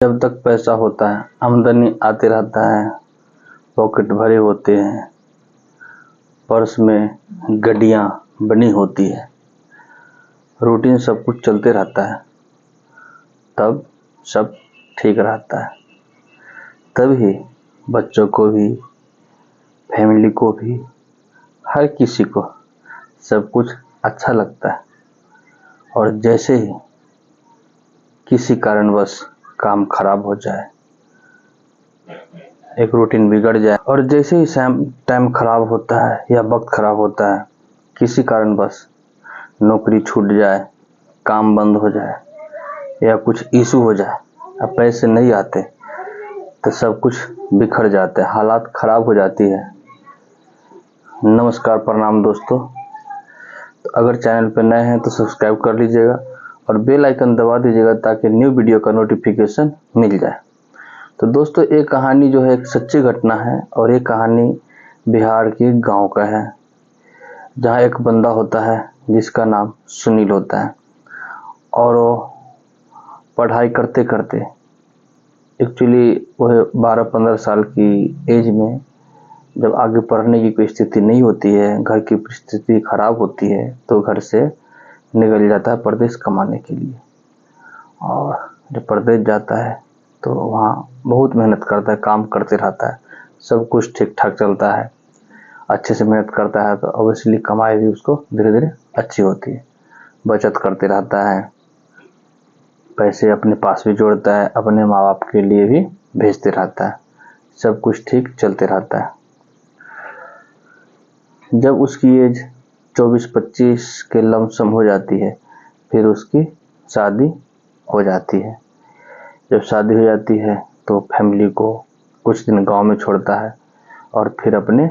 जब तक पैसा होता है, आमदनी आते रहता है, पॉकेट भरे होते हैं, पर्स में गड्डियाँ बनी होती है, रूटीन सब कुछ चलते रहता है, तब सब ठीक रहता है। तभी बच्चों को भी, फैमिली को भी, हर किसी को सब कुछ अच्छा लगता है। और जैसे ही किसी कारणवश काम खराब हो जाए, एक रूटीन बिगड़ जाए, और जैसे ही टाइम खराब होता है या वक्त खराब होता है, किसी कारणवश नौकरी छूट जाए, काम बंद हो जाए या कुछ इशू हो जाए, अब पैसे नहीं आते तो सब कुछ बिखर जाता है, हालात खराब हो जाती है। नमस्कार, प्रणाम दोस्तों। तो अगर चैनल पर नए हैं तो सब्सक्राइब कर लीजिएगा और बेल आइकन दबा दीजिएगा ताकि न्यू वीडियो का नोटिफिकेशन मिल जाए। तो दोस्तों, एक कहानी जो है एक सच्ची घटना है और एक कहानी बिहार के गांव का है, जहां एक बंदा होता है जिसका नाम सुनील होता है। और वो पढ़ाई करते करते, एक्चुअली वह 12-15 साल की एज में जब आगे पढ़ने की कोई स्थिति नहीं होती है, घर की परिस्थिति खराब होती है, तो घर से निकल जाता है परदेश कमाने के लिए। और जब परदेश जाता है तो वहाँ बहुत मेहनत करता है, काम करते रहता है, सब कुछ ठीक ठाक चलता है, अच्छे से मेहनत करता है, तो ऑब्वियसली कमाई भी उसको धीरे धीरे अच्छी होती है। बचत करते रहता है, पैसे अपने पास भी जोड़ता है, अपने माँ बाप के लिए भी भेजते रहता है, सब कुछ ठीक चलते रहता है। जब उसकी एज 24-25 के लमसम हो जाती है, फिर उसकी शादी हो जाती है। जब शादी हो जाती है तो फैमिली को कुछ दिन गांव में छोड़ता है और फिर अपने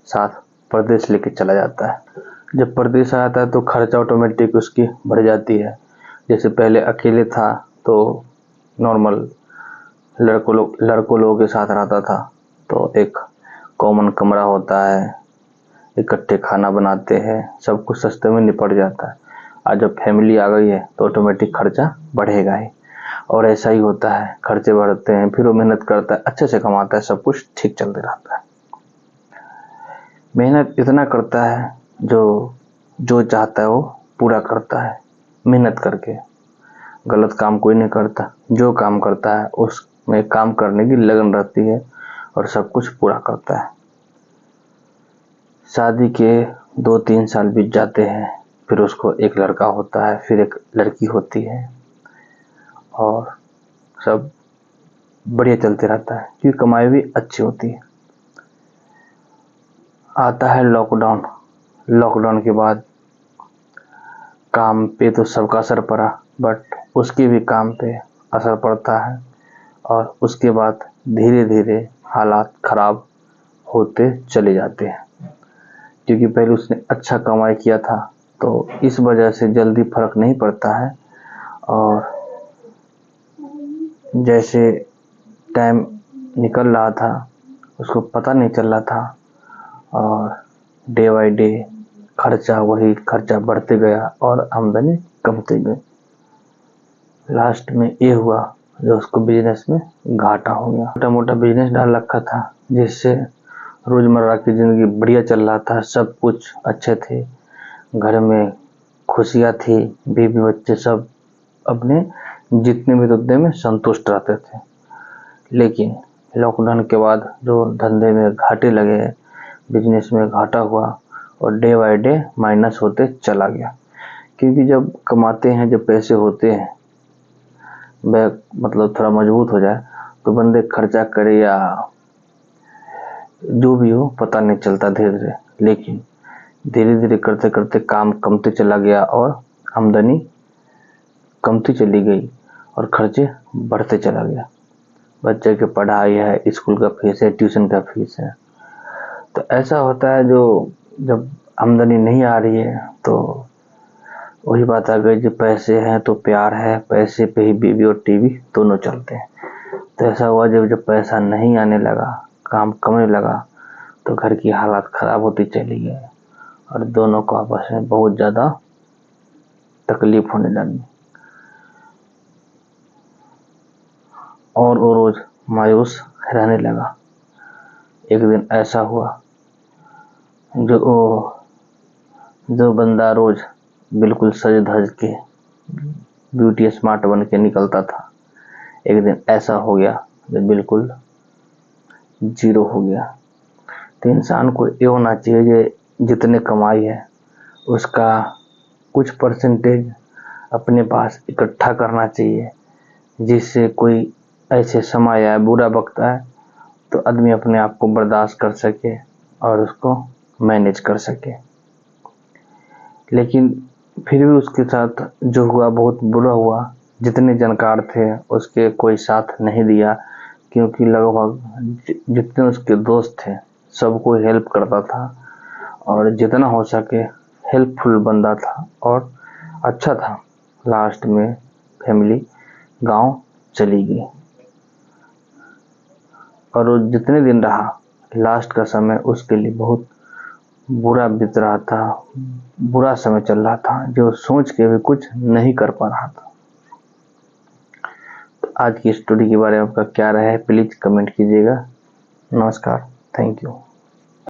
साथ परदेश लेके चला जाता है। जब परदेश आता है तो खर्चा ऑटोमेटिक उसकी बढ़ जाती है। जैसे पहले अकेले था तो नॉर्मल लड़कों लोगों के साथ रहता था, तो एक कॉमन कमरा होता है, इकट्ठे खाना बनाते हैं, सब कुछ सस्ते में निपट जाता है। आज जब फैमिली आ गई है तो ऑटोमेटिक खर्चा बढ़ेगा ही, और ऐसा ही होता है, खर्चे बढ़ते हैं, फिर वो मेहनत करता है, अच्छे से कमाता है, सब कुछ ठीक चलते रहता है। मेहनत इतना करता है, जो चाहता है वो पूरा करता है, मेहनत करके। गलत काम कोई नहीं करता, जो काम करता है उसमें काम करने की लगन रहती है और सब कुछ पूरा करता है। शादी के 2-3 साल बीत जाते हैं, फिर उसको एक लड़का होता है, फिर एक लड़की होती है, और सब बढ़िया चलते रहता है क्योंकि कमाई भी अच्छी होती है। आता है लॉकडाउन के बाद काम पे तो सबका असर पड़ा, बट उसके भी काम पे असर पड़ता है, और उसके बाद धीरे धीरे हालात खराब होते चले जाते हैं। क्योंकि पहले उसने अच्छा कमाई किया था, तो इस वजह से जल्दी फर्क नहीं पड़ता है, और जैसे टाइम निकल रहा था उसको पता नहीं चल रहा था, और डे बाय डे वही खर्चा बढ़ते गया और आमदनी कमती गई। लास्ट में ये हुआ जो उसको बिजनेस में घाटा हो गया। छोटा मोटा बिजनेस डाल रखा था जिससे रोजमर्रा की जिंदगी बढ़िया चल रहा था, सब कुछ अच्छे थे, घर में खुशियाँ थी, बीवी बच्चे सब अपने जितने भी उतने में संतुष्ट रहते थे। लेकिन लॉकडाउन के बाद जो धंधे में घाटे लगे, बिजनेस में घाटा हुआ, और डे बाय डे माइनस होते चला गया। क्योंकि जब कमाते हैं, जब पैसे होते हैं, मतलब थोड़ा मजबूत हो जाए, तो बंदे खर्चा करे या जो भी हो पता नहीं चलता धीरे धीरे। लेकिन धीरे धीरे करते करते काम कमते चला गया और आमदनी कमती चली गई और खर्चे बढ़ते चला गया। बच्चे की पढ़ाई है, स्कूल का फीस है, ट्यूशन का फीस है। तो ऐसा होता है, जो जब आमदनी नहीं आ रही है तो वही बात आ गई, जो पैसे हैं तो प्यार है, पैसे पे ही बीवी और टीवी दोनों चलते हैं। तो ऐसा हुआ, जब पैसा नहीं आने लगा, काम कमने लगा, तो घर की हालत खराब होती चली गई और दोनों को आपस में बहुत ज़्यादा तकलीफ होने लगी। और वो रोज़ मायूस रहने लगा। एक दिन ऐसा हुआ जो बंदा रोज़ बिल्कुल सज धज के ब्यूटी स्मार्ट बन के निकलता था, एक दिन ऐसा हो गया जो बिल्कुल जीरो हो गया। तो इंसान को ये होना चाहिए कि जितने कमाई है उसका कुछ परसेंटेज अपने पास इकट्ठा करना चाहिए, जिससे कोई ऐसे समय आए, बुरा वक्त आए, तो आदमी अपने आप को बर्दाश्त कर सके और उसको मैनेज कर सके। लेकिन फिर भी उसके साथ जो हुआ बहुत बुरा हुआ। जितने जानकार थे उसके कोई साथ नहीं दिया, क्योंकि लगभग जितने उसके दोस्त थे सबको हेल्प करता था और जितना हो सके हेल्पफुल बंदा था और अच्छा था। लास्ट में फैमिली गांव चली गई और वो जितने दिन रहा, लास्ट का समय उसके लिए बहुत बुरा बीत रहा था, बुरा समय चल रहा था, जो सोच के भी कुछ नहीं कर पा रहा था। तो आज की स्टोरी के बारे में आपका क्या राय है, प्लीज़ कमेंट कीजिएगा। नमस्कार, थैंक यू।